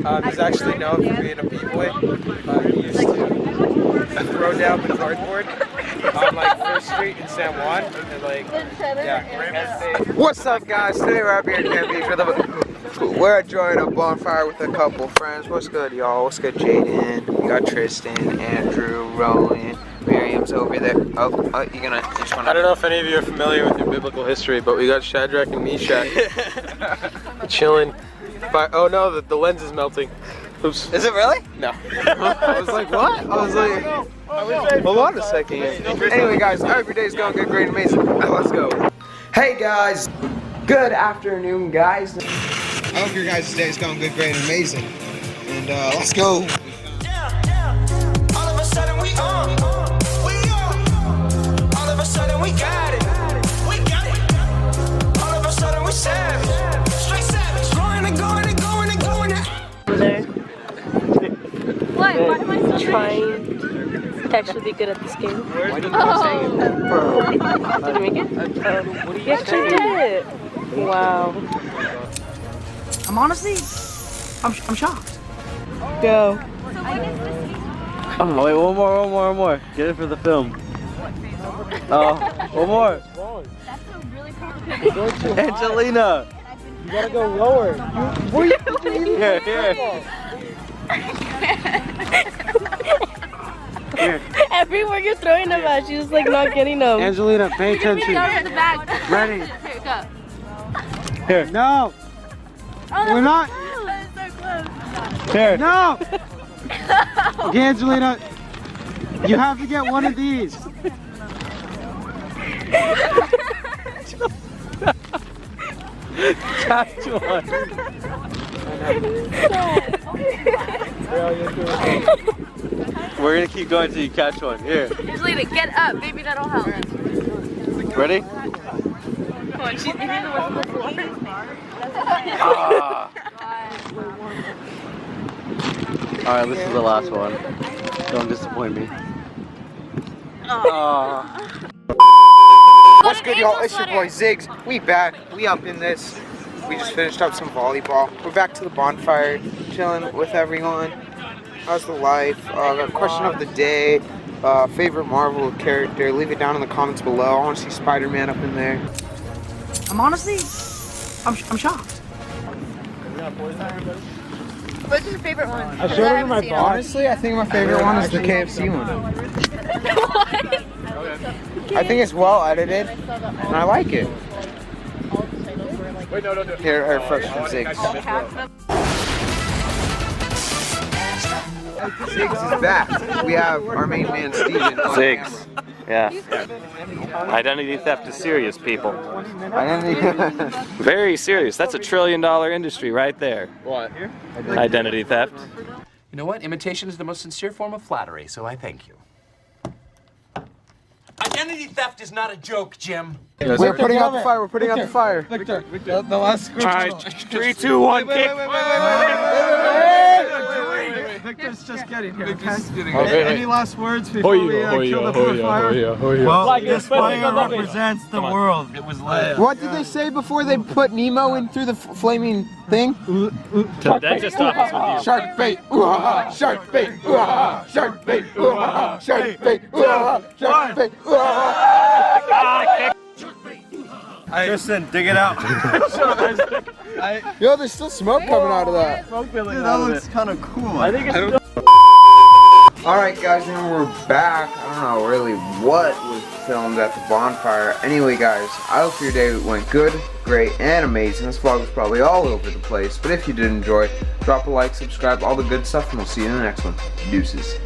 He's actually known for being a b-boy. He used to throw down the cardboard on like 1st Street in San Juan, and like, yeah. What's up, guys? Today we're up here in Canton Beach we're enjoying a bonfire with a couple friends. What's good, y'all? What's good, Jaden? We got Tristan, Andrew, Rowan, Miriam's over there. Oh, you just wanna... I don't know if any of you are familiar with your biblical history, but we got Shadrach and Meshach chilling. Oh no, the lens is melting. Oops. Is it really? No. I was like, what? I was like, hold on a second. Anyway, guys, every day's going good, great, amazing. Let's go. Hey, guys. Good afternoon, guys. I hope your guys' day is going good, great, amazing. And let's go. All of a sudden we on. All of a sudden we got it. All of a sudden we savage. Straight savage. Going and going and going and going. Over there. What? Why am I so trying to actually be good at this game? Oh. Did you make it? You actually did. Wow. I'm honestly, I'm shocked. Go. Oh wait, one more. Get it for the film. Oh, one more. That's a really complicated. Angelina. You gotta go lower. Here. Everywhere you're throwing them at, she's like not getting them. Angelina, pay attention. Ready? Here, go. Here. No. Oh, We're not. so close. Here. No. Okay, Angelina. You have to get one of these. Catch one. We're gonna keep going until you catch one. Here. Angelina, get up. Maybe that'll help. Ready? Come on, she's eating the Ah. Alright, this is the last one. Don't disappoint me. What's good, y'all? It's your boy ZIGGS. We back. We up in this. We just finished up some volleyball. We're back to the bonfire, chilling with everyone. How's the life? Question of the day. Favorite Marvel character? Leave it down in the comments below. I want to see Spider-Man up in there. I'm honestly, I'm shocked. What's your favorite one? I showed her my box. Honestly, I think my favorite one is the KFC one. What? I think it's well edited, and I like it. Wait, no, don't do it. Here, first from ZIGGS. ZIGGS is back. We have our main man, Steven. ZIGGS. Yeah. Identity theft is serious, people. Very serious. That's $1 trillion industry right there. What? Identity theft. You know what? Imitation is the most sincere form of flattery, so I thank you. Identity theft is not a joke, Jim. We're putting out the fire. We're putting out the fire. Victor, the last script. All right, 3, 2, 1, kick. Victor's just getting here. Any last words before we kill the fire? Well, this fire represents the world. It was lit. What did they say before they put Nemo in through the flaming thing? To the dentist office with you. Shark bait. Shark bait. Shark bait. Shark bait. Shark bait. Tristan, dig it out. Yo, there's still smoke coming out of that. Dude, that looks kind of cool. I think it's Alright guys, and we're back. I don't know really what was filmed at the bonfire. Anyway guys, I hope your day went good, great, and amazing. This vlog was probably all over the place, but if you did enjoy, drop a like, subscribe, all the good stuff, and we'll see you in the next one. Deuces.